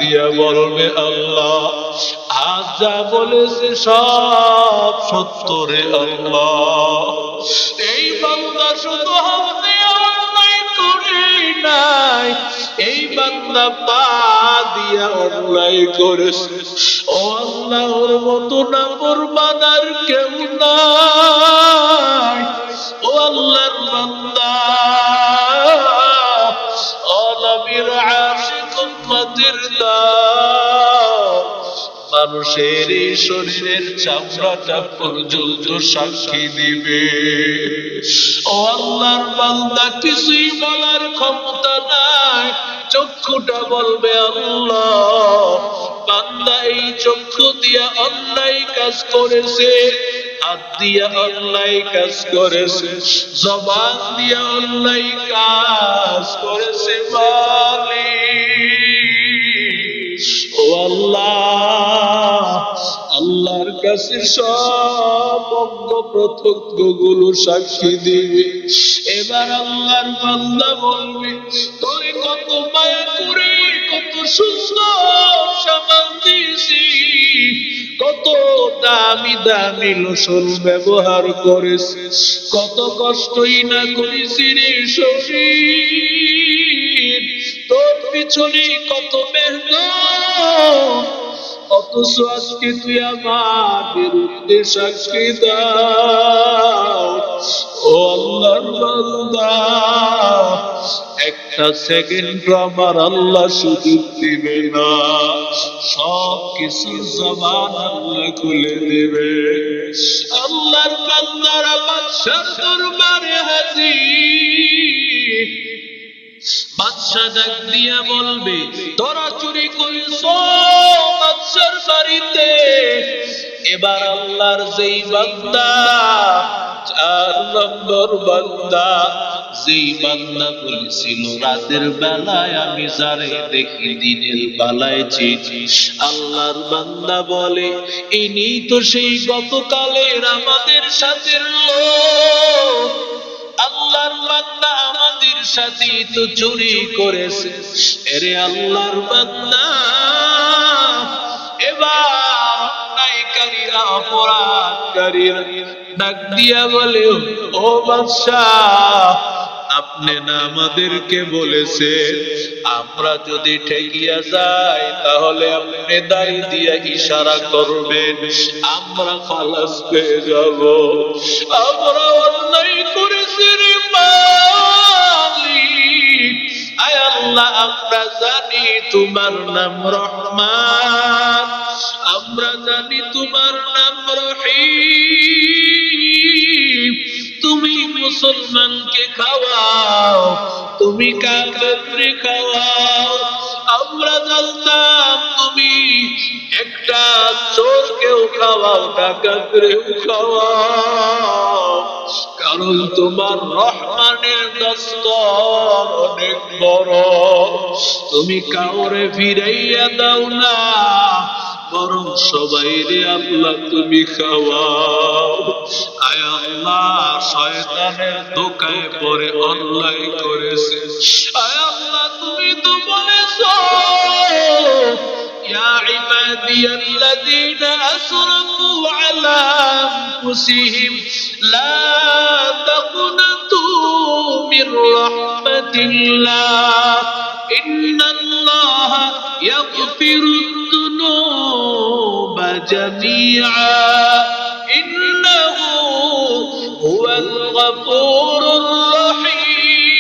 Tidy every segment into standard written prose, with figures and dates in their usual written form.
দিয়া বলবে আল্লাহ আজ যা বলেছে সব সত্য রে আল্লাহ। এই বান্দা শুধু হাত দিয়া অন্যায় করে নাই, এই বান্দা পা দিয়া অন্যায় করেছে। ও আল্লাহ ওর মতো নাফরমান আর কেউ নাই। ও আল্লাহর বান্দা, ও নবীর আশিক উম্মতের দাও, মানুষের এই শরীরের চামড়াটা পর্যন্ত সাক্ষী দিবে। ও আল্লাহর বান্দা কিছুই বলার ক্ষমতা নাই, চক্ষুটা বলবে আল্লাহ বান্দা এই চক্ষু দিয়া অন্যায় কাজ করেছে, হাত দিয়া অন্যায় কাজ করেছে, জবান দিয়া অন্যায় কাজ করেছে মালিক। ও আল্লাহ, আল্লাহর কাছে সব অঙ্গ প্রত্যঙ্গ গুলো সাক্ষী দিবে। এবার আল্লাহর বান্দা বলবে তোরে কত মায়া করে কত সুন্দর সামান দিয়েছি, কত দামি দামি লোশন ব্যবহার করেছিস, কত কষ্টই না করেছি রে শরীর, তোর পিছনে কত মেহনত, অথচ আজকে তুই আমার বিরুদ্ধে সাক্ষী দাও। ও আল্লাহর বান্দা, একটা সেকেন্ড আমার আল্লাহ সুযোগ দিবে না, সব কিছু জবান আল্লাহ খুলে দিবে। আল্লাহর বান্দারা বাদশার দরবারে হাজির। বাদশা ডাক দিয়া বলবে তোরা চুরি করিস বাদশার বাড়িতে। এবার আল্লাহর যেই বান্দা, 4 নম্বর বান্দা, যেই বান্দা বলেছিল রাতের বেলায় আমি যারে দেখি দিনের বেলায় চিনি, আল্লাহর বান্দা বলে ইনি তো সেই গতকালের আমাদের সাথে লোক, আল্লাহর বান্দা আমাদের সাথে তো চুরি করেছে। এরে আল্লাহর বান্দা, এবার অন্যায়কারীরা অপরাধকারীরা ডাক দিয়া বলে ও বাদশাহ আপনি না আমাদেরকে বলেছেন আমরা যদি ঠেকিয়া যাই তাহলে আপনি দাড়ি দিয়া ইশারা করবেন, আমরা খালাস পেয়ে যাব। আমরা অন্যায় করেছি রে মালিক। আয় আল্লাহ, আমরা জানি তোমার নাম রহমান, আমরা জানি তোমার নাম রহিম। তুমি মুসলমানকে খাওয়াও, তুমি কাফেরকে খাওয়াও। আমরা জানতাম তুমি একটা চোরকেও খাওয়াও, ডাকাতকেও খাওয়াও, কারণ তোমার রহমানের দস্তর অনেক বড়। তুমি কাউরে ফিরাইয়া দাও না, বরং সবাই রে আল্লাহ তুমি খাওয়াও। আয় আল্লাহ, শয়তানের ধোঁকায় পড়ে অন্যায় করেছে। আয় আল্লাহ, তুমি তো বলেছো ইয়া ইবাদিয়াল্লাযীনা আসরাফু আলা আনফুসিহিম লা তাকনাতু মির রাহমাতিল্লাহ ইন্নাল্লাহা ইয়াগফিরুদ যুনুবা জামিআ ইন্নাহু হুয়াল গফুরুর রহিম।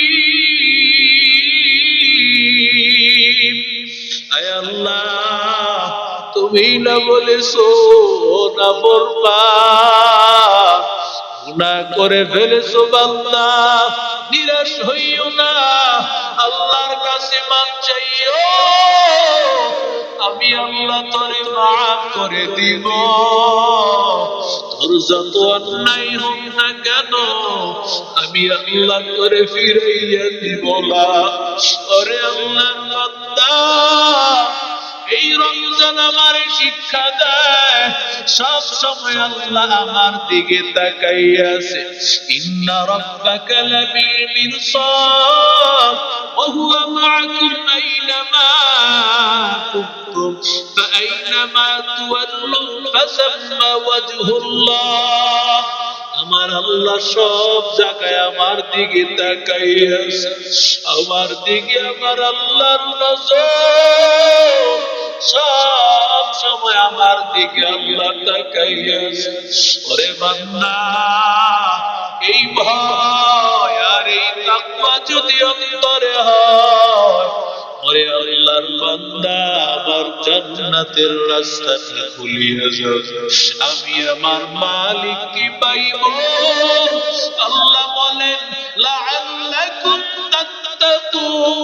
আয় আল্লাহ, তুমি না বলেছো না বলবা, গুনাহ করে ফেলেছো বান্দা, নিরাশ হইও না, আল্লাহর কাছে মাপ চাইও, আমি আল্লাহ তোরে মাফ করে দিব। তোর যত অন্যায় হোক না কেন আমি আল্লাহ তোরে ফিরাইয়া দিব না। ওরে আল্লাহর বান্দা, এই রমজান আমার শিক্ষা দেয় সব সময় আল্লাহ আমার দিকে তাকাইয়া আছে। ইন্না রাব্বাকা লাবিল মিরসাদ ওয়া হুয়া মাআকুম আইনামা আইনামা তুওয়াল্লু ফাসাম্মা ওয়াজহুল্লাহ, আমার আল্লাহ সব জায়গায় আমার দিকে তাকাইয়া আছে, আমার দিকে আমার আল্লাহর নজর সব সময় আমার দিকে আল্লাহ তাকাইয়া আছে। ওরে বান্দা, এই ভয় আর এই তাকওয়া যদি অন্তরে হয়, ওরে আল্লাহর বান্দা, আমার জান্নাতের রাস্তাটা খুলিয়া যাবে, আমি আমার মালিককে পাইব। আল্লাহ বলেন লাআল্লাকুম তাত্তাকুন,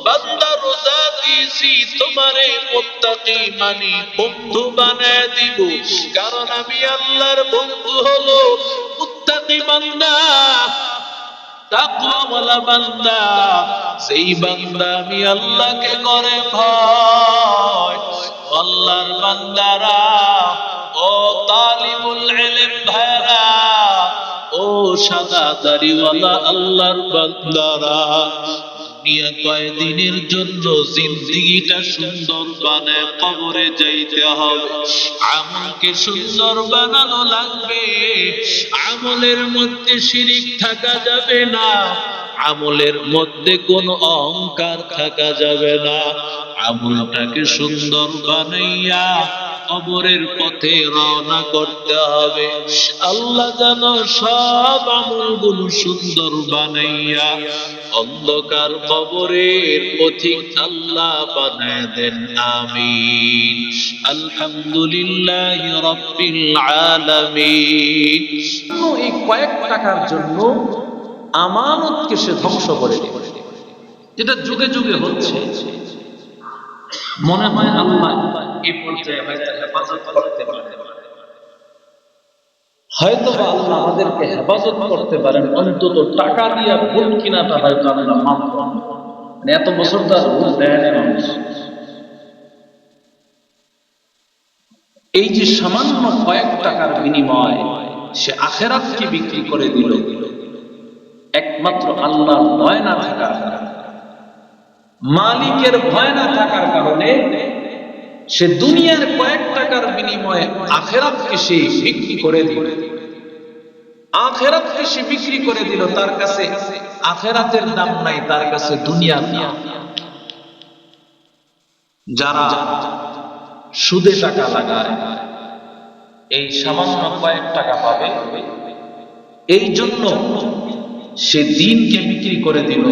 বান্দা রোজা দিয়েছি তোমারে মুত্তাকি মানি বন্ধু বানায় দিব, কারণ আমি আল্লাহর বন্ধু হলো মুত্তাকি বান্দা, তাকওয়াওয়ালা বান্দা। সেই বান্দা আমি আল্লাহকে করে ভয়। আল্লাহর বান্দারা, ও তালিবুল ইলম ভাইরা, ও সাদা দাড়িওয়ালা আল্লাহর বান্দারা, দুনিয়া কয়দিনের জন্য জিন্দেগিটা সুন্দর বানায় কবরে যাইতে হবে। আমলকে সুন্দর বানানো লাগবে, আমলের মধ্যে শিরিক থাকা যাবে না, আমলের মধ্যে কোনো অহংকার থাকা যাবে না। আমলটাকে সুন্দর বানাইয়া কবরের পথে রওনা করতে হবে। আল্লাহ যেন সব আমলগুলো সুন্দর বানাইয়া অন্ধকার কবরের পথিক আল্লাহ বানায় দেন, আমিন। আলহামদুলিল্লাহি রাব্বিল আলামিন। এই কয়েক টাকার জন্য আমানতকে সে ধ্বংস করে দেবে, যেটা যুগে যুগে হচ্ছে। মনে হয় আল্লাহ এই পর্যায়ে হয়তো হেফাজত করতে পারে, হয়তো বা আল্লাহ আমাদেরকে হেফাজত করতে পারেন, অন্তত টাকা দিয়ে ভুল কিনাটা হয়তো আল্লাহ মাফ করেন। মানে এত বছর তো আর ভুল দেয় না মানুষ। এই যে সামান্য কয়েক টাকার বিনিময় সে আখিরাতকে বিক্রি করে দিল, একমাত্র আল্লাহর ভয় না থাকার কারণে, মালিকের ভয় না থাকার কারণে সে দুনিয়ার কয়েক টাকার বিনিময়ে আখিরাতকে সে বিক্রি করে দিল। আখিরাতকে সে বিক্রি করে দিল, তার কাছে আখিরাতের দাম নাই, তার কাছে দুনিয়ার দাম। যারা সুদে টাকা লাগায় এই সামান্য কয়েক টাকা পাবে, এই জন্য সে দিনকে বিক্রি করে দিল।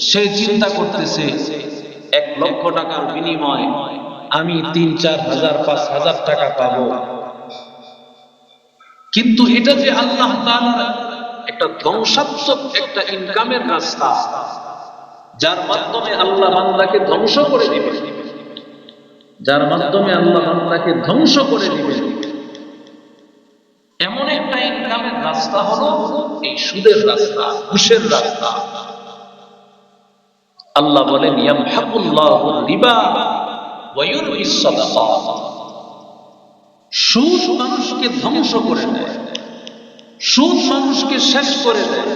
সে চিন্তা করতেছে 1 লক্ষ টাকার বিনিময়ে আমি 3-4 হাজার 5,000 টাকা পাবো, কিন্তু এটা যে আল্লাহ তাআলার একটা ধ্বংসাত্মক একটা ইনকামের রাস্তা, যার মাধ্যমে আল্লাহ বান্দাকে ধ্বংস করে দিবে, যার মাধ্যমে আল্লাহ বান্দাকে ধ্বংস করে দিবে। এমন একটা ইনকামের রাস্তা হলো এই সুদের রাস্তা, ঘুষের রাস্তা। আল্লাহ বলেন ইয়ামহাকুল্লাহু রিবা ওয়া ইউরবিস সাদাকাত। সুদ মানুষকে ধ্বংস করে দেয়, সুদ মানুষকে শেষ করে দেয়।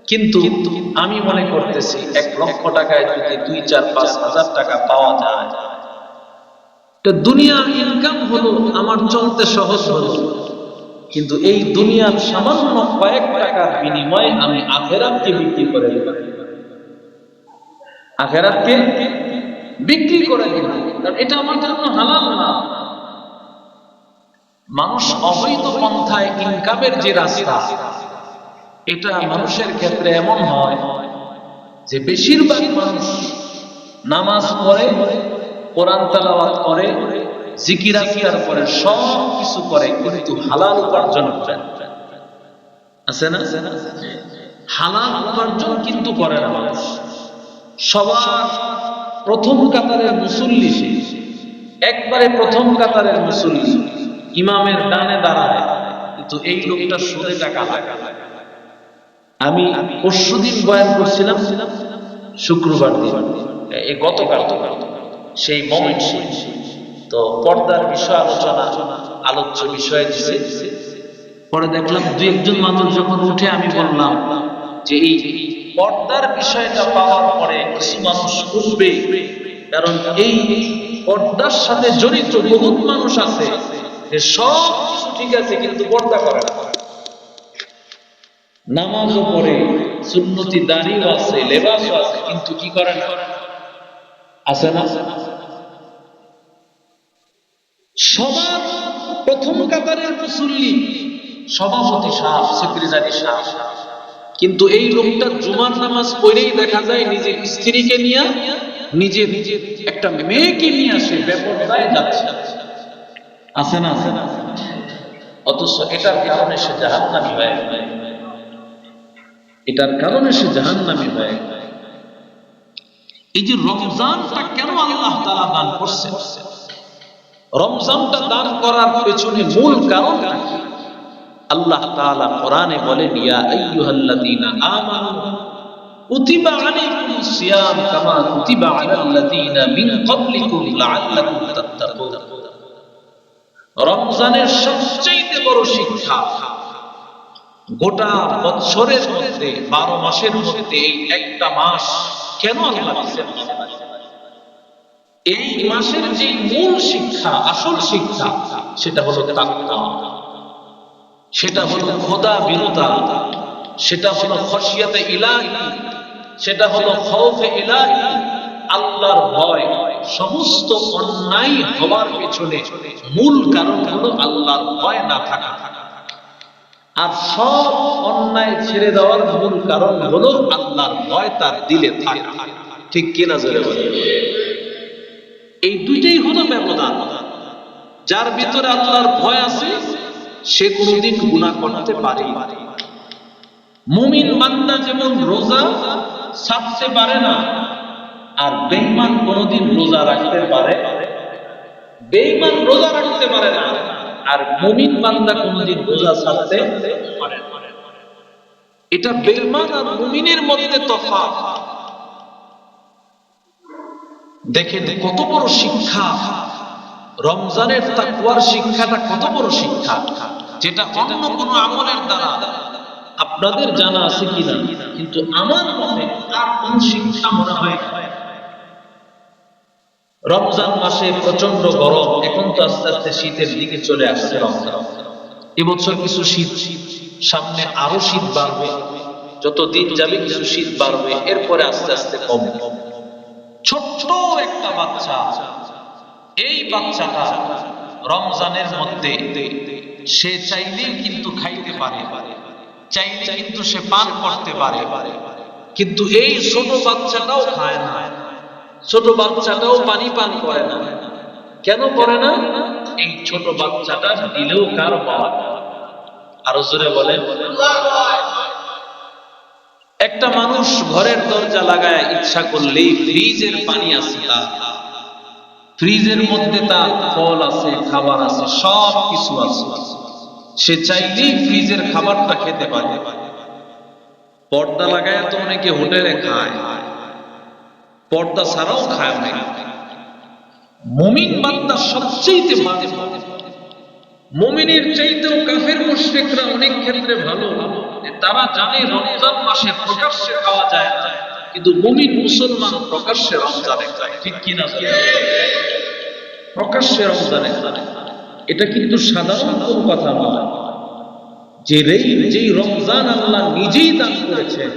কিন্তু আমি মনে করতেছি 1 লক্ষ টাকায় যদি 2-4-5 হাজার টাকা পাওয়া যায়, তো দুনিয়ার ইনকাম হলো, আমার চলতে সহজ হলো। কিন্তু এই দুনিয়ার সামান্য কয়েক টাকার বিনিময়ে আমি আখিরাতকে বিক্রি করে দিলাম, আখিরাতকে বিক্রি করে দিলাম, কারণ এটা আমার জন্য হালাল না। মানুষ অবৈধ পন্থায় ইনকামের যে রাস্তা, এটা মানুষের ক্ষেত্রে এমন হয় যে বেশিরভাগ মানুষ নামাজ পড়ে, কোরআন তেলাওয়াত করে, জিকির আজকার করে, সব কিছু করে, কিন্তু হালাল উপার্জন করে আছে না? হালাল উপার্জন কিন্তু করে না মানুষ। সবার প্রথম কাতারের মুসল্লি সে, একবারে প্রথম কাতারের মুসল্লি, ইমামের ডানে দাঁড়ায়, কিন্তু এই লোকটা সুদে টাকা লাগায়। আমি পরশুদিন বয়ান করছিলাম, শুক্রবার দিন, এই গতকাল সেই মোমেন্ট, তো পর্দার বিষয় আলোচ্য বিষয় দিছে। পরে দেখলাম 2-1 মানুষ যখন উঠে, আমি বললাম যে এই পর্দার বিষয়টা পাওয়ার পরে কিছু মানুষ উঠবে কারণ এই পর্দার সাথে জড়িত বহুত মানুষ আছে যে সব কিছু ঠিক আছে কিন্তু পর্দা করে না, নামাজও পড়ে, সুন্নতি দাড়িও আছে, লেবাসও আছে, কিন্তু কি করে না? আছে না? সবার প্রথম কাতারের মুসল্লি, সভাপতি সাহেব, সেক্রেটারি সাহেব, কিন্তু এই লোকটা জুমার নামাজ পড়েই দেখা যায় নিজের স্ত্রীকে নিয়ে, নিজের একটা মেয়েকে নিয়ে আসে বেপরদায় যাচ্ছে। আছে না? অথচ এটার কারণে সে জাহান্নামী হয়ে যায়। এটার কারণে সে জাহান্নামী হয়ে যায়। এই যে রমজানটা কেন আল্লাহ তাআলা দান করছেন, রমজানটা দান করার পেছনে মূল কারণটা কি? আল্লাহ তাআলা কোরআনে বলেন, ইয়া আইয়ুহাল্লাযীনা আমানু কুতিবা আলাইকুমুস সিয়াম কামা কুতিবা আলাল্লাযীনা মিন ক্বাবলিকুম লাআল্লাকুম তাত্তাকুন। রমজানের সবচেয়ে বড় শিক্ষা, গোটা বছরের মধ্যে 12 মাসের মধ্যে এই একটা মাস কেন আল্লাহ দিয়েছেন? এই মাসের যে মূল শিক্ষা, আসল শিক্ষা, সেটা হলো তাকওয়া, সেটা হলো খোদা বিরুতা, সেটা হলো খশিয়াতে ইলাহি, সেটা হলো খাউফে ইলাহি, আল্লাহর ভয়। সমস্ত অন্যায় হওয়ার পেছনে মূল কারণ হলো আল্লাহর ভয় না থাকা, আর সব অন্যায় ছেড়ে দেওয়ার মূল কারণ হলো আল্লাহর ভয় তার দিলে থাকা। ঠিক কিনা জোরে বলেন? এই দুইটাই হলো ব্যবধান। যার ভিতরে আল্লাহর ভয় আছে সে কোনোদিন গুনাহ করতে পারে না। মুমিন বান্দা যেমন রোজা ছাড়তে পারে না, আর বেঈমান কোনোদিন রোজা রাখতে পারে, বেঈমান রোজা রাখতে পারে না, আর মুমিন বান্দা কোনোদিন রোজা ছাড়তে পারে না। এটা বেঈমান আর মুমিনের মধ্যে তফাৎ। দেখেন কত বড় শিক্ষা, রমজানের তাকওয়ার শিক্ষাটা কত বড় শিক্ষা, যেটা অন্য কোনো আমলের দ্বারা আপনাদের জানা আছে কিনা, কিন্তু আমার মতে আর কোন শিক্ষা মনে হয় না। রমজান মাসে প্রচন্ড গরম, এখন তো আস্তে আস্তে শীতের দিকে চলে আসছে রমজান। এবছর কিছু শীত, সামনে আরো শীত বাড়বে, যত দিন যাবে কিছু শীত বাড়বে, এরপরে আস্তে আস্তে কমবে। ছোট্ট একটা বাচ্চা, এই বাচ্চাটা রমজানের মধ্যে সে চাইলেই কিন্তু খাইতে পারে, চাইলে কিন্তু সে পান করতে পারে, কিন্তু এই ছোট বাচ্চাটাও খায় না, ছোট বাচ্চাটাও পানি পান করে না। কেন করে না? এই ছোট বাচ্চাটা দিলেও কার পাওয়া? আরো জোরে বলেন। একটা মানুষ ঘরের দরজা লাগায় ইচ্ছা করলেই ফ্রিজের পানি আছে, ফ্রিজের মধ্যে তার ফল আছে, খাবার আছে, সব কিছু আছে, সে চাইলেই ফ্রিজের খাবারটা খেতে পারে। পর্দা লাগায় তো অনেকে হোটেলে খায়, পর্দা ছাড়াও খায় অনেক। মুমিন বান্দা সবচেয়ে ভালো, মুমিনের চাইতেও কাফের মুশরিকরা অনেক ক্ষেত্রে ভালো। তারা জানে রমজান মাসে প্রকাশ্যে খাওয়া যায় না, কিন্তু মুমিন মুসলমান প্রকাশ্যে রমজানে খায়। ঠিক কিনা? প্রকাশ্যে রমজানে খায়। এটা কিন্তু সাধারণ কোনো কথা নয়। যেই রমজান আল্লাহ নিজেই দান করেছেন,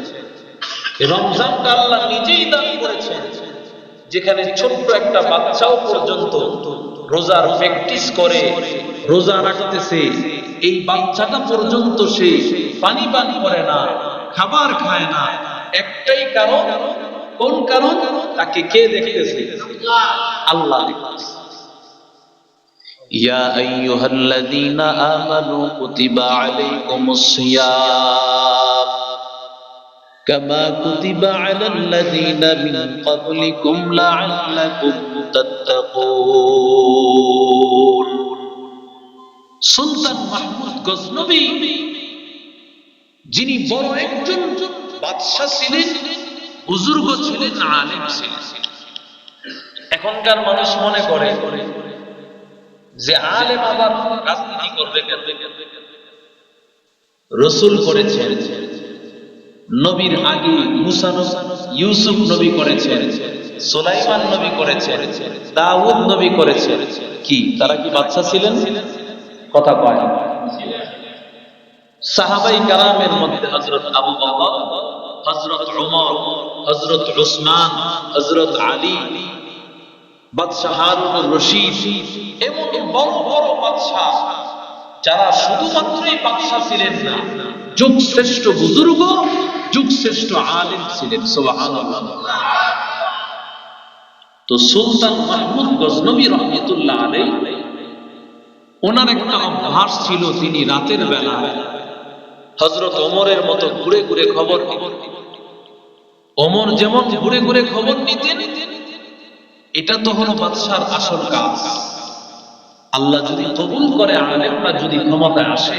রমজানটা আল্লাহ নিজেই দান করেছেন, যেখানে ছোট্ট একটা বাচ্চাও পর্যন্ত রোজার প্র্যাকটিস করে, রোজা রাখতেছে, এই বাচ্চাটা পর্যন্ত সে পানি পান করে না, খাবার খায় না। একটাই কারণ, কোন কারণ? তাকে কে দেখতেছে? আল্লাহ দেখতেছে। ইয়া আইয়ুহাল্লাযীনা আমানু কুতিবা আলাইকুমুস সিয়াম কামা কুতিবা আলাল্লাযীনা মিন ক্বাবলিকুম লাআল্লাকুম তাত্তাকুন। সুলতান মাহমুদ গজনবী, যিনি বড় একজন বাদশা ছিলেন, বুজুর্গ ছিলেন, আলেম ছিলেন। এখনকার মানুষ মনে করে যে আলেম আবার রাজনীতি করবে কেন? রাসূল করেছেন, নবীর আগে মুসা, ইউসুফ নবী করেছেন, সুলাইমান নবী করেছেন, দাউদ নবী করেছেন। কি তারা কি বাদশা ছিলেন? কথা কয় না। সাহাবাই কারামের মধ্যে হযরত আবু বকর, হযরত ওমর, হযরত উসমান, হযরত আলী, বাদশাহ হারুনুর রশিদ, এমন বড় বড় বাদশা যারা শুধুমাত্রই বাদশা ছিলেন না, যুগ শ্রেষ্ঠ বুজুর্গ, যুগ শ্রেষ্ঠ আলেম ছিলেন। সুবহানাল্লাহ। তো সুলতান মাহমুদ গজনবী রহমাতুল্লাহ আলাইহি, ওনার একটা অভ্যাস ছিল, তিনি রাতের বেলা হযরত ওমরের মতো ঘুরে ঘুরে খবর নিতেন। ওমর যেমন ঘুরে ঘুরে খবর নিতেন, এটা তো হলো বাদশার আসল কাজ। আল্লাহ যদি কবুল করে, আলেমরা যদি ক্ষমতায় আসে,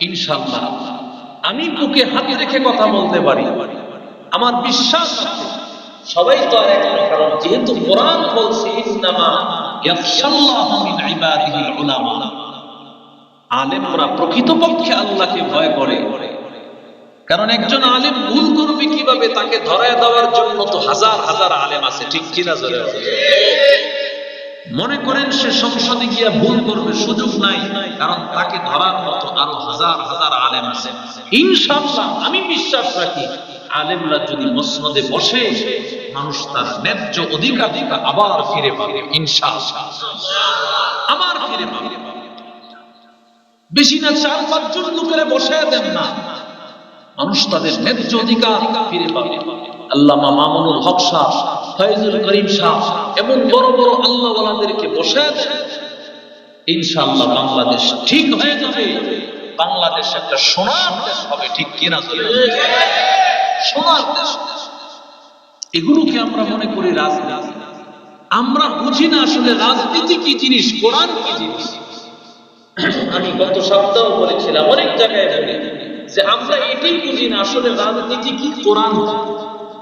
ইনশাআল্লাহ আমি বুকে হাত রেখে কথা বলতে পারি, আমার বিশ্বাস আছে সবাই তো আর এক না, কারণ যেহেতু কোরআন বলছে ইন্নামা ইয়াখশাল্লাহু মিন ইবাদিহিল উলামা, আলেমরা প্রকৃতপক্ষে আল্লাহকে ভয় করে। কারণ একজন আলেম ভুল করবে কিভাবে, তাকে ধরায় দেওয়ার জন্য তো হাজার হাজার আলেম আছে, ঠিক কিনা? জোরে মনে করেন সে সংসদে গিয়া ভুল করবে, সুযোগ নাই, কারণ তাকে ধরার মতো আরো হাজার হাজার আলেম আছে। ইনশাআল্লাহ আমি বিশ্বাস রাখি, আলেমরা যদি মসনদে বসে, মানুষ তার ন্যায্য অধিকার আবার ফিরে পাবে, ইনশাআল্লাহ আবার ফিরে পাবে। বেশি না 4-5 জন লোকের বসায় দেন না, মানুষ তাদের ন্যায্য অধিকার ফিরে পাবে। আল্লামা মামুনুল হক শাহ, ফয়জুল করিম শাহ, এমন বড় বড় আল্লাহওয়ালাদেরকে বসায় দেন, ইনশাআল্লাহ বাংলাদেশ ঠিক হয়ে যাবে। বাংলাদেশ একটা সোনার দেশ হবে, ঠিক কিনা? সোনার দেশ। এগুলোকে আমরা মনে করি রাজনীতি, আমরা বুঝি না আসলে রাজনীতি কি জিনিস, কোরআন কি জিনিস। আমি গত সপ্তাহ বলেছিলাম, অনেক জায়গায় বলি যে আমরা এটাই বুঝি না আসলে রাজনীতি কি, কোরআন কি।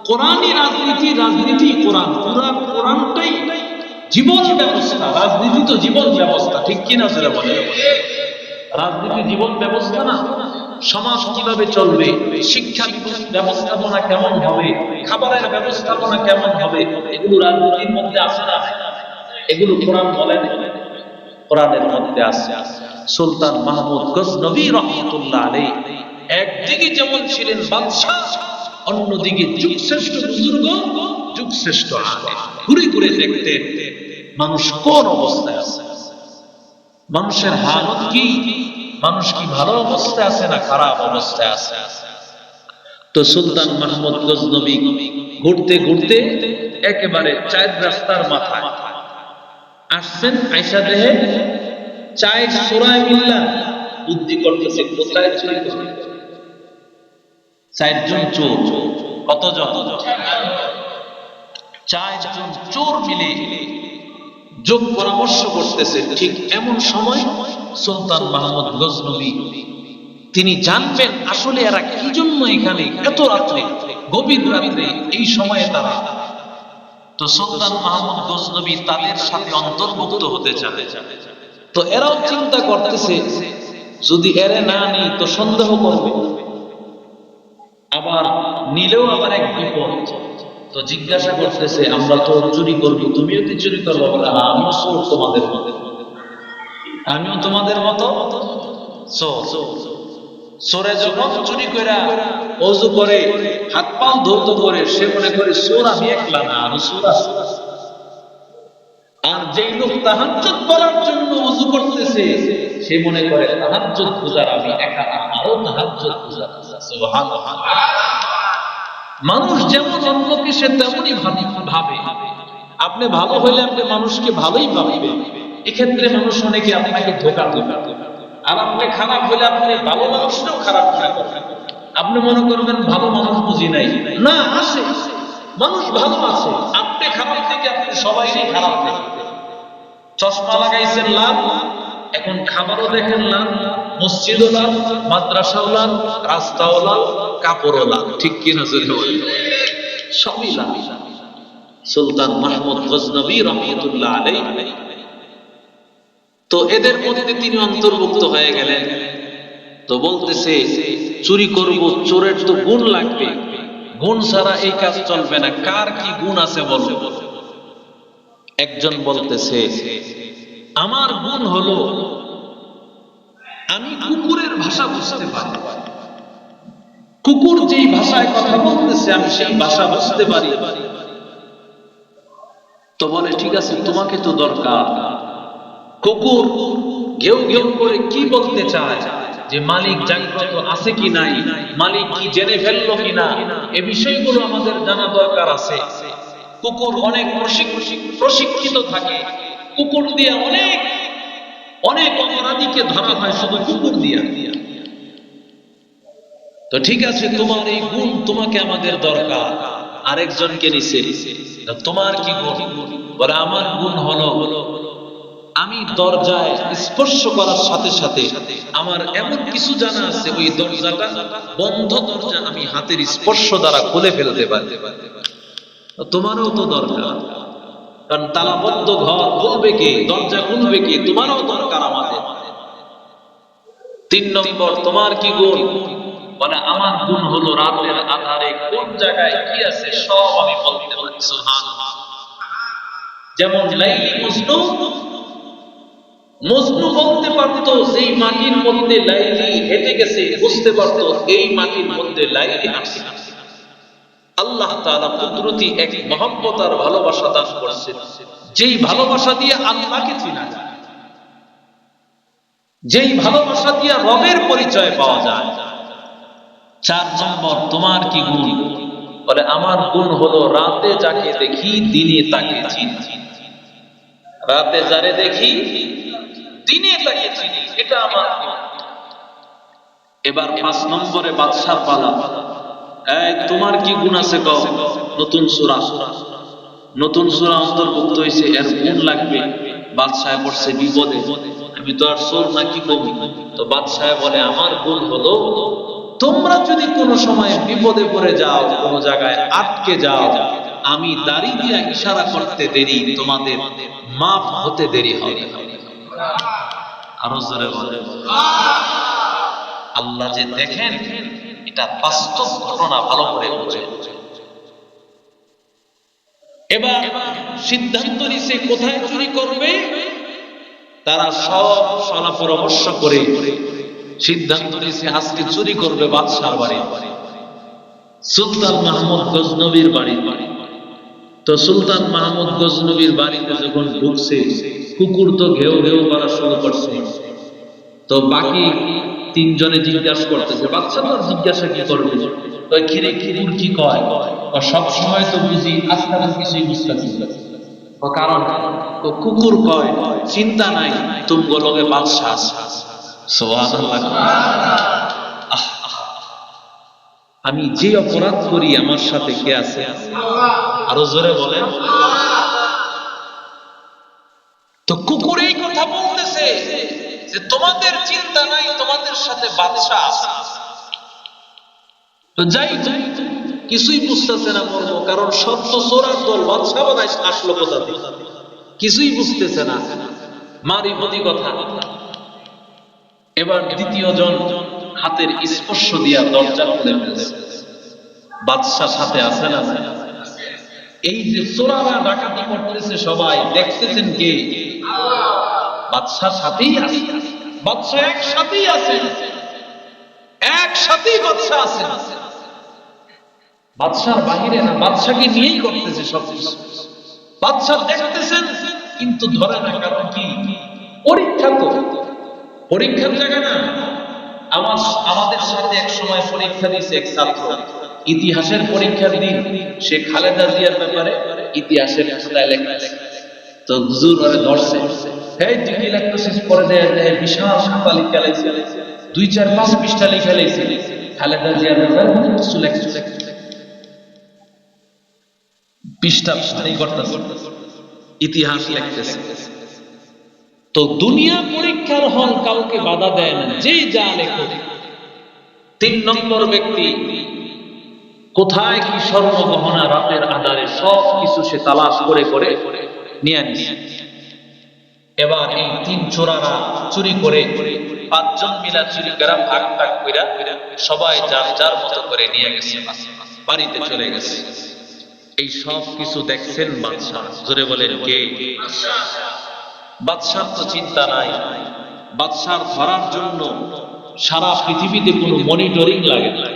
কোরআনই রাজনীতি, রাজনীতি কোরআন, পুরা কোরআনটাই জীবন ব্যবস্থা। রাজনীতি তো জীবন ব্যবস্থা, ঠিক কিনা? সেটা বলে রাজনীতি জীবন ব্যবস্থা না। সমাজ কিভাবে চলবে, শিক্ষা ব্যবস্থাপনা কেমন হবে, খাবারের ব্যবস্থাপনা কেমন হবে, এগুলো রাজনীতির মধ্যে আসে না, এগুলো কোরআন বলে না, কোরআনের মধ্যে আছে। সুলতান মাহমুদ গজনবী রহমাতুল্লাহ আলাইহি একদিকে যেমন ছিলেন বাদশা, অন্যদিকে যুগশ্রেষ্ঠ বুজুর্গ, যুগশ্রেষ্ঠ আলেম। ঘুরে ঘুরে দেখতেন মানুষ কোন অবস্থায় আছে, মানুষের হালত কি, মানুষ কি ভালো অবস্থায় আছে না খারাপ অবস্থায় আছে। তো সুলতান মাহমুদ গজনবী ঘুরতে ঘুরতে একেবারে 4 রাস্তার মাথায় আসছেন, আয়সা দেহে 4 সূরায় মিল্লা বুদ্ধি করতেছে কোথায় চুরি করবে। 4 জন চোর, কতজন? 4 জন চোর মিলে যোগ পরামর্শ করতেছে। ঠিক এমন সময় সুলতান মাহমুদ গজনবী তিনি জানবেন আসলে এরা কি জন্য এখানে এত রাত্রে, গভীর রাত্রে এই সময়ে তারা। তো সুলতান মাহমুদ গজনবী তাদের সাথে অন্তর্ভুক্ত হতে চায়। তো এরাও চিন্তা করতেছে যদি এরে না নিই তো সন্দেহ করবে, আবার নিলেও আবার এক বিপদ। তো জিজ্ঞাসা করতেছে আমরা তো চুরি করবো, তুমিও কি চুরি করবো? আমিও চোর তোমাদের মতো, আমিও তোমাদের মতো চোর। চোরে যখন চুরি কইরা ওযু করে, হাত পাও ধৌত করে, সে মনে করে চোর আমি একলা না, আরো চোর আছে। আর যেই লোক তাহাজ্জুদ করার জন্য ওযু করতেছে, সে মনে করে তাহাজ্জুদ গুজার আমি একা না, আরো তাহাজ্জুদ গুজার আছে। সুবহানাল্লাহ। মানুষ যেমন অন্যকে সে তেমনই ভাবে। আপনি ভালো হইলে আপনি মানুষকে ভালোই ভাববেন, এক্ষেত্রে মানুষ অনেকে আপনাকে ধোঁকা দেবে। আর আপনি খারাপ হইলে আপনি ভালো মানুষটাও খারাপ মনে করবেন। আপনি মনে করবেন ভালো মানুষ বুঝি নাই, না আছে মানুষ ভালো আছে। আপনি খারাপ থেকে আপনি সবাই খারাপ দেখেন। চশমা লাগাইছেন লাল, এখন খাবারও দেখেন লাল, মসজিদও লাল, মাদ্রাসাও লাল, রাস্তাও লাল, কাপড়ও লাল, ঠিক কিনা? সবই লাল। সুলতান মাহমুদ গজনবী রহমাতুল্লাহ আলাইহি তো এদের মধ্যে তিনি অন্তর্ভুক্ত হয়ে গেলেন। তো বলতেছে চুরি করব, চোরের তো গুণ লাগবে, গুণ ছাড়া এই কাজ চলবে না। কার কি গুণ আছে বলো? একজন বলতেছে আমার গুণ হলো আমি কুকুরের ভাষা বুঝতে পারি, কুকুর যেই ভাষায় কথা বলতেছে আমি সেই ভাষা বুঝতে পারি। তো বলে ঠিক আছে, তোমাকে তো দরকার। কুকুর ঘেউ ঘেউ করে কি বলতে চায়, যে মালিক জাগ্রত আছে কি নাই, মালিক কি জেনে ফেললো কিনা, এ বিষয়গুলো আমাদের জানা দরকার আছে। কুকুর অনেক প্রশিক্ষিত থাকে, কুকুর দিয়ে অনেক অনেক অপরাধীকে ধরা হয় শুধু কুকুর দিয়া। তো ঠিক আছে, তোমার এই গুণ, তোমাকে আমাদের দরকার। আরেকজনকে নিছে, তোমার কি গুণ? বলে আমার গুণ হলো আমি দরজায় স্পর্শ করার সাথে সাথে আমার এমন কিছু জানা আছে, ওই দরজাটা বন্ধ দরজা আমি হাতের স্পর্শ দ্বারা খুলে ফেলতে পারি। তোমারও তো দরকার, কারণ তালাবদ্ধ ঘর খুলবে কে, দরজা খুলবে কে? তোমারও দরকার আমাদের। 3 নম্বর, তোমার কি গুণ? বলে আমার গুণ হলো রাতের আধারে কোন জায়গায় কি আছে সব আমি বলতে পারি। সুবহানাল্লাহ। যেমন লাইলি মজনু বলতে পারতো যেই মাটির মধ্যে লাইলি হেঁটে গেছে, বুঝতে পারতো এই মাটির মধ্যে লাইলি আছে। আল্লাহ তাআলা কুদরতি এক মহব্বত আর ভালোবাসা দান করেছেন, যেই ভালোবাসা দিয়ে আল্লাহকে চেনা যায়, যেই ভালোবাসা দিয়ে রবের পরিচয় পাওয়া যায়। 4 নম্বর, তোমার কি গুণ? বলে আমার গুণ হলো রাতে যাকে দেখি দিনে তাকে চিনি। রাতে যারে দেখি দিনে তাকে চিনি, এটা আমার গুণ। এবার 5 নম্বরে বাদশার পালা। এই তোমার কি গুণ আছে কও? নতুন সূরা অন্তর্ভুক্ত হয়েছে, এর গুণ লাগবে। বাদশাহ পড়ছে বিপদে, আমি তো আর চোর নাকি কবি। তো বাদশাহ বলে আমার গুণ হলো তোমরা যদি কোনো সময় বিপদে পড়ে যাও, কোনো জায়গায় আটকে যাও, আমি দাড়ি দিয়া ইশারা করতে দেরি, তোমাদের মাফ হতে দেরি হবে। আরো জোরে বলে আল্লাহ যে দেখেন, এটা বাস্তব ঘটনা, ভালো করে বুঝে। এবার সিদ্ধান্ত নিছে কোথায় চুরি করবে। তারা সব সলা পরামর্শ করে সিদ্ধান্ত নিছে আজকে চুরি করবে বাদশার বাড়ি, সুলতান মাহমুদ গজনবীর বাড়ি। তো সুলতান মাহমুদ গজনবীর বাড়িতে যখন ঢুকছে, কুকুর তো ঘেউ ঘেউ করা শুরু করছে। তো বাকি 3 জনে জিজ্ঞাসা করতেছে, বাচ্চা তো জিজ্ঞাসা কি করবে? তো কিরে কুকুর কি কয়? সব সময় তো বুঝি, আজকাল কিছুই বুঝতেছি। কারণ তো কুকুর কয় চিন্তা নাই, তুমি লগে বাদশা আছে। সুবহানাল্লাহ। আমি যে অপরাধ করি আমার সাথে কে আছে? আরো জোরে বলেন। তো কুকুর এই কথা বলতেছে যে তোমাদের চিন্তা নাই, তোমাদের সাথে বাদশা আছে। তো যাই কিছুই বুঝতেছে না মর্ম, কারণ সব তো চোরার দল, বাদশা বানাই আসলো কোথা থেকে, কিছুই বুঝতেছে না। মারি মতি কথা। এবার দ্বিতীয় জন হাতের স্পর্শ দিয়া দরজা খুলে ফেলেছে। বাদশা সাথে আছে না? এই যে চোরারা ডাকাতি করতেছে সবাই দেখতেছেন কে? বাদশার সাথেই আছে, বাদশা একসাথেই আছে, একসাথেই বাদশা আছে। বাদশার বাহিরে না, বাদশাকে নিয়েই করতেছে সবকিছু। বাদশা দেখতেছেন কিন্তু ধরে না, কারণ কি? পরীক্ষা তো, পরীক্ষার জায়গা না। আমাদের সাথে এক সময় পরীক্ষা দিয়েছে এক ছাত্র, ইতিহাসের পরীক্ষার দিন সে খালেদা জিয়ার ব্যাপারে ইতিহাসের খাতায় লেখছে। তো হুজুর ওরে ধরছে, এই তুই কি লিখতেছিস? পরে দেয় বিশাল খাতা লিখে লাইছে, 2-4-5 পৃষ্ঠা লিখে লাইছে খালেদা জিয়ার ব্যাপারে কিছু লেখছে, পৃষ্ঠা এই করতেছে, ইতিহাস লিখতেছে। তো দুনিয়া পরীক্ষার হল, কাউকে বাধা দেয় না, যে যা লেখো। 3 নম্বর ব্যক্তি কোথায় কি স্বর্ণ গহনা রাতের আধারে সব কিছু সে তালাশ করে করে নিয়ে নিয়ে। এবার এই 3 চোরারা চুরি করে 5 জন মিলা চুরি করা ভাগ ভাগ কইরা সবাই যার যার মতো করে নিয়ে গেছে, বাড়িতে চলে গেছে। এই সব কিছু দেখছেন বাদশাহ। জোরে বলেন কে? বাদশার তো চিন্তা নাই, বাদশার ধরার জন্য সারা পৃথিবীতে কোনো মনিটরিং লাগে না।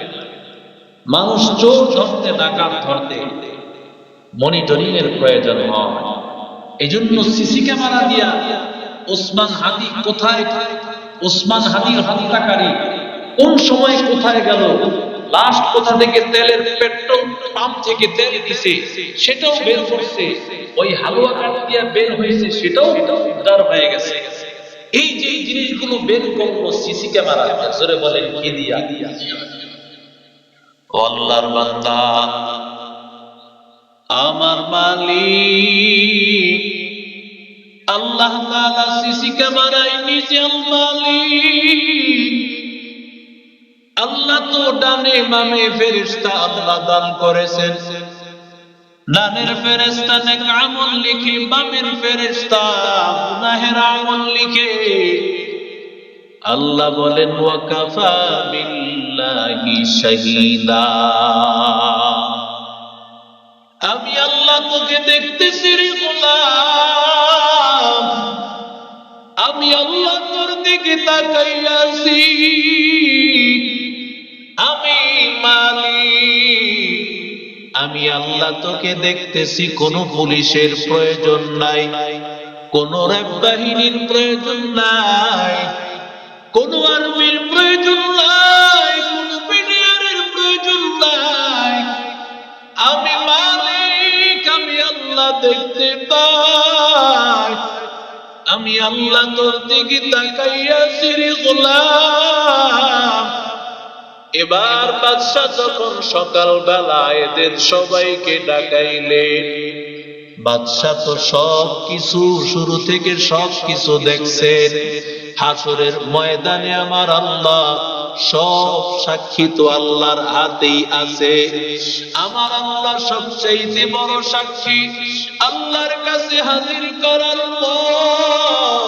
মানুষ চোর ধরতে, ডাকাত ধরতে মনিটরিং এর প্রয়োজন হয়। এই জন্য সিসি ক্যামেরা দিয়া ওসমান হাদি কোথায়, ওসমান হাদির হত্যাকারী কোন সময় কোথায় গেল, লাস্ট কোথা থেকে তেলের পেট্রোল পাম্প থেকে তেল দিছে সেটাও বের করছে, ওই হালুয়া কাঠ দিয়া বের হয়েছে সেটাও উদ্ধার হয়ে গেছে। এই যে জিনিসগুলো বের করলো সিসি ক্যামেরা, জোরে বলেন কি দিয়া? ও আল্লাহর বান্দা, আমার মালিক আল্লাহ তাআলা সিসি ক্যামেরায় নিজের মালিক। আল্লাহ তো ডানে বামে ফেরেশতা আল্লাহ দান করেছেন। ডানের ফেরেশতা নেক আমল লিখে, বামের ফেরেশতা গুনাহের আমল লিখে। আল্লাহ বলেন ওয়া কাফা বিল্লাহি শাহীদা, আমি আল্লাহ তোকে দেখতেছি রে গোলাম, আমি আল্লাহ তোর দিকে তাকাইয়া আছি, আমি মালিক, আমি আল্লাহ তোকে দেখতেছি। কোনো পুলিশের প্রয়োজন নাই, কোনো র্যাব বাহিনীর প্রয়োজন নাই, কোনো আর্মির প্রয়োজন নাই, কোনো বিডিআরের প্রয়োজন নাই। আমি মালিক, আমি আল্লাহ দেখতে পাই, আমি আল্লাহ তোর দিকে তাকাইয়াছি রে গোলাম। এবার বাদশা যখন সকালবেলা এদের সবাইকে ডাকাইলেন, বাদশা তো সব কিছু শুরু থেকে সব কিছু দেখছেন। হাসরের ময়দানে আমার আল্লাহ সব সাক্ষী তো আল্লাহর হাতেই আছে। আমার আল্লাহ সবচেয়ে বড় সাক্ষী। আল্লাহর কাছে হাজির করার পর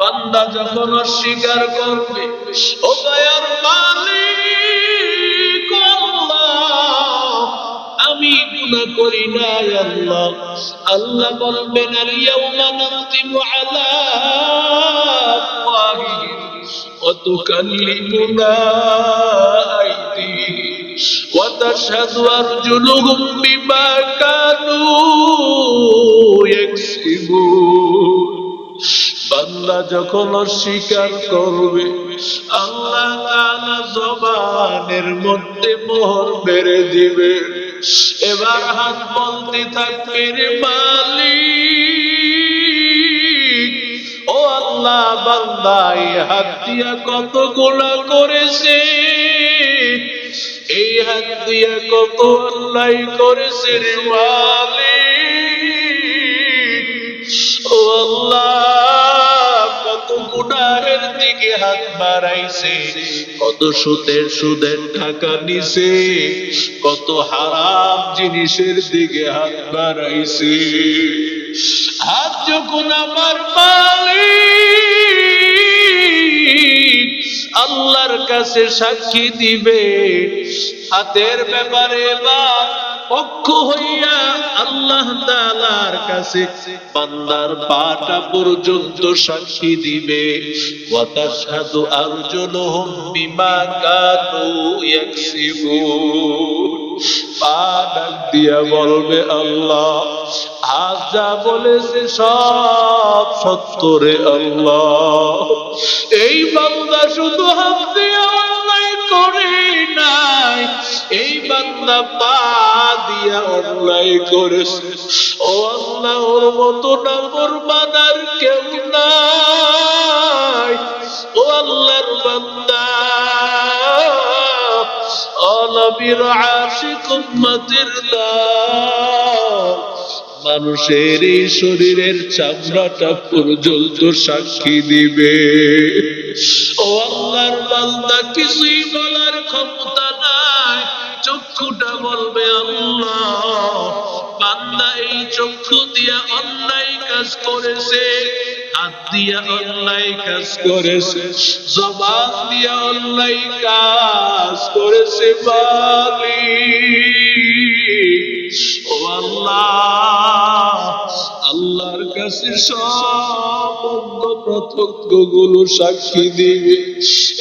বান্দা যখন অস্বীকার করবে, ও দয়ার মালিক আল্লাহ, আমি গুনাহ করি নাই আল্লাহ। আল্লাহ বলবেন আল-ইয়াওমা নাখতিমু আলা আফওয়াহিহিম ওয়া তুকাল্লিমুনা আইদিহিম ওয়া তাশহাদু আরজুলুহুম বিমা কানু ইয়াকসিবুন। বান্দা যখন অস্বীকার করবে, আল্লাহ তাআলা জবানের মধ্যে মোহর মেরে দিবে। এবার হাত বলতে থাকবে রে মালিক, ও আল্লাহ, বান্দা এই হাত দিয়া কত গুনাহ করেছে, এই হাত দিয়া কত অন্যায় করেছে রে মালিক। ও আল্লাহ, কত গুনাহের দিকে হাত বাড়াইছে, কত সুদের টাকা নিছে, কত হারাম জিনিসের দিকে হাত বাড়াইছে। হাত যখন আমার মালিক আল্লাহর কাছে সাক্ষী দিবে, হাতের ব্যাপারে বা পক্ষ হইয়া আল্লাহ তাআলার কাছে বান্দার পাটা পর্যন্ত সাক্ষী দিবে। ওয়া তাশহাদু আরজুলুহুম বিমা কানু ইয়াকসিবুন। পা ডাক দিয়া বলবে আল্লাহ, আজ যা বলেছে সব সত্য রে আল্লাহ। এই বান্দা শুধু হাত দিয়ে অন্যায় করে নাই, এই বান্দা পা দিয়া অন্যায় করেছে। ও আল্লাহ, ওর মতো নাফরমান আর কেউ নাই। ও আল্লাহর বান্দা, নবীর আশিক উম্মতের দাম মানুষের এই শরীরের চামড়াটা পর্যন্ত সাক্ষী দিবে। ও আল্লাহর বান্দা, কিছুই বলার ক্ষমতা নাই, চক্ষুটা বলবে আল্লাহ, বান্দা এই চক্ষু দিয়া অন্যায় কাজ করেছে, হাত দিয়া অন্যায় কাজ করেছে, জবান দিয়া অন্যায় কাজ করেছে মালিক। ও আল্লাহ, আল্লাহর কাছে সব অঙ্গ প্রত্যঙ্গ গুলো সাক্ষী দিবে।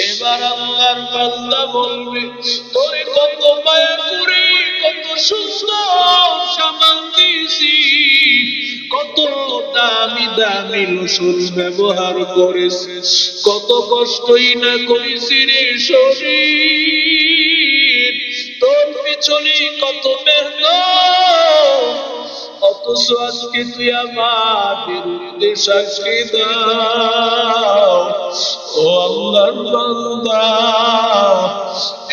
এবার আল্লাহর বান্দা বলবে, তোরে কত মায়া করে কত সুন্দর সামান দিয়েছি, কত দামি দামি লোশন ব্যবহার করেছিস, কত কষ্টই না করেছি রে শরীর, তোর পিছনে কত মেহনত, অথচ আজকে তুই আমার বিরুদ্ধে সাক্ষী দাও। ও আল্লাহর বান্দা,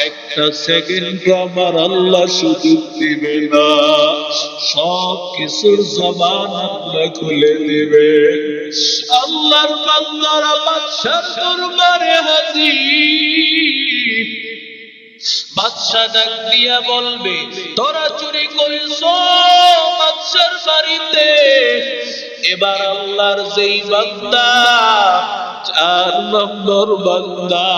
একটা সেকেন্ড আমার আল্লাহ সুযোগ দিবে না, সব কিছুর জবান আল্লাহ খুলে দিবে। আল্লাহর বান্দারা বাদশার দরবারে হাজির। বাদশা ডাক দিয়া বলবে, তোরা চুরি করেছ বাদশার বাড়িতে। এবার আল্লাহর যেই বান্দা, 4 নম্বর বান্দা,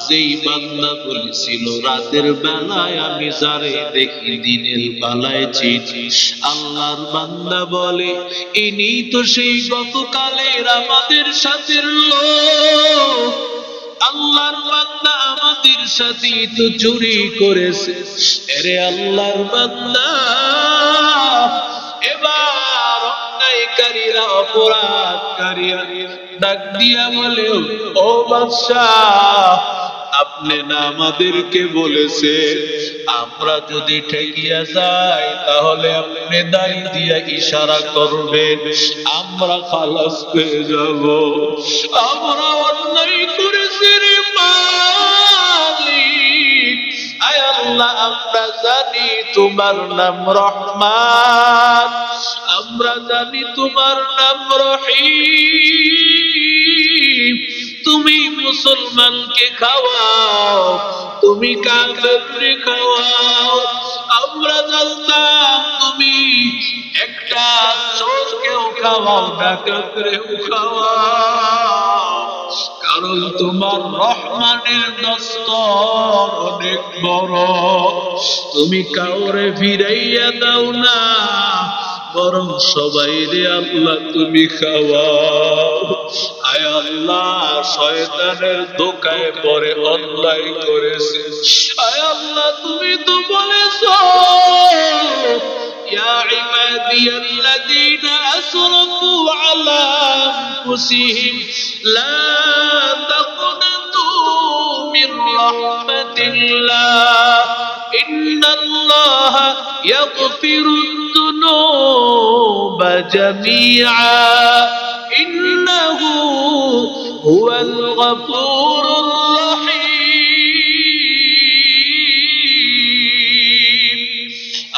যেই বান্দা বলেছিল রাতের বেলায় আমি যারে দেখি দিনের বেলায় চিনি, আল্লাহর বান্দা বলে, ইনি তো সেই গতকালের আমাদের সাথে লোক। আল্লাহর বান্দা আমাদের সাথে তো চুরি করেছে। আরে আল্লাহর বান্দা, এবার অন্যায়কারীরা অপরাধকারীরা ডাক দিয়া বলে, ও বাদশাহ, আপনি না আমাদেরকে বলেছে আমরা যদি ঠেকিয়া যাই তাহলে আপনি দাড়ি দিয়া ইশারা করবেন, আমরা খালাস পেয়ে যাব। আমরা অন্যায় করেছি রে মালিক। আয় আল্লাহ, আমরা জানি তোমার নাম রহমান, আমরা জানি তোমার নাম রহিম। তুমি মুসলমানকে খাওয়াও, তুমি কাফেরকে খাওয়াও। আমরা জানতাম তুমি একটা চোরকেও খাওয়াও, ডাকাতকেও খাওয়াও, কারণ তোমার রহমানের দস্তর অনেক বড়। তুমি কাউরে ফিরাইয়া দাও না, বরং সবাই রে আল্লাহ তুমি খাওয়াও। আয় আল্লাহ, শয়তানের ধোঁকায় পড়ে অন্যায় করেছে। আয় আল্লাহ, তুমি তো বলেছো, ইয়া ইবাদিয়াল্লাযীনা আসরাফু আলা আনফুসিহিম লা তাকনাতু মির রাহমাতিল্লাহ, ইন্নাল্লাহা ইয়াগফিরুদ যুনুবা জামিআ, ইন্নাহু হুয়াল গফুরুর রহিম।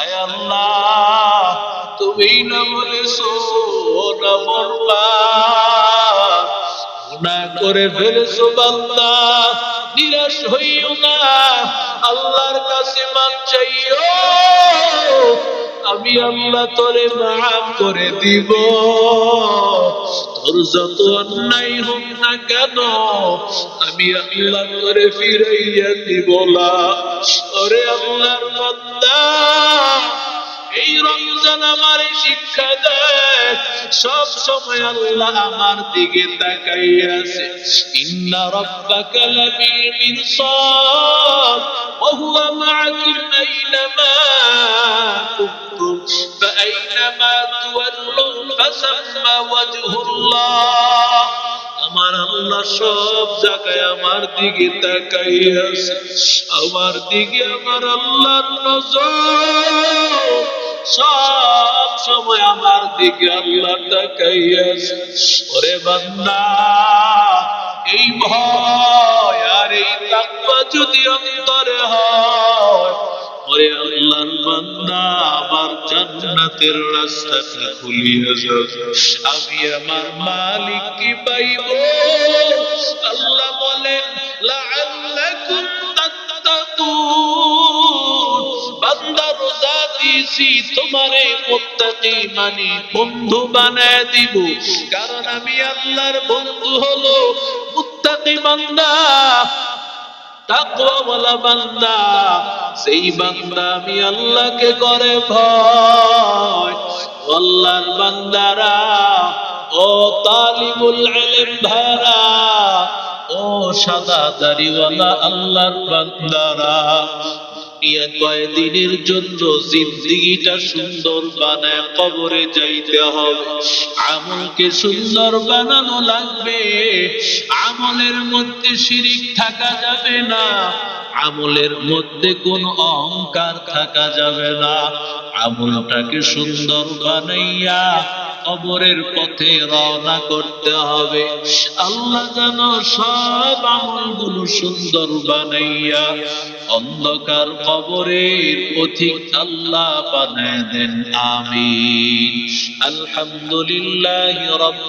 আয় আল্লাহ, তুমি না বলেছো না বললাম, গুনাহ করে ফেলেছো বান্দা, নিরাশ হইও না, আল্লাহর কাছে মাপ চাইও, আমি আল্লাহ তোরে মাফ করে দিব। তোর যত অন্যায় হোক না কেন, আমি আল্লাহ তোরে ফিরাইয়া দিব না। ওরে আল্লাহর বান্দা, এই রমজান আমার শিক্ষা দেয়, সব সময় আল্লাহ আমার দিকে তাকাইয়া আছে। ইন্না রাব্বাকা লাবিল মিরসাদ ওয়া হুয়া মা'আকুম আইনামা কুনতুম ফাআইনামা তুওয়াল্লু ফাসাম্মা ওয়াজহুল্লাহ। আমার আল্লাহ সব জায়গায় আমার দিকে তাকাইয়া আছে, আমার দিকে আমার আল্লাহর নজর সব সময় আমার দিকে আল্লাহ তাকাইয়া আছে। ওরে বান্দা, এই ভয় আর এই তাকওয়া যদি অন্তরে হয়, ওরে আল্লাহর বান্দা, আমার জান্নাতের রাস্তাটা খুলিয়া যাবে, আমি আমার মালিককে পাইব। আল্লাহ বলেন, লাআল্লাকুম তাত্তাকুন, বান্দা রোজা দিয়েছি তোমারে মুত্তাকি মানি বন্ধু বানায় দিব, কারণ আমি আল্লাহর বন্ধু হলো মুত্তাকি বান্দা, তাকওয়াওয়ালা বান্দা। সেই বান্দা আমি আল্লাহকে করে ভয়। আল্লাহর বান্দারা, ও তালিবুল ইলম ভাইরা, ও সাদা দাড়িওয়ালা আল্লাহর বান্দারা, কয়েকদিনের জন্য জিন্দেগিটা সুন্দর বানায় কবরে যাইতে হবে। আমলকে সুন্দর বানানো লাগবে। আমলের মধ্যে শিরিক থাকা যাবে না, আমলের মধ্যে কোনো অহংকার থাকা যাবে না। আমলটাকে সুন্দর বানাইয়া কবরের পথে রওনা করতে হবে। আল্লাহ যেন সব আমলগুলো সুন্দর বানাইয়া অন্ধকার কবরের পথিক আল্লাহ বানায় দেন। আমিন। আলহামদুলিল্লাহি রাব্বিল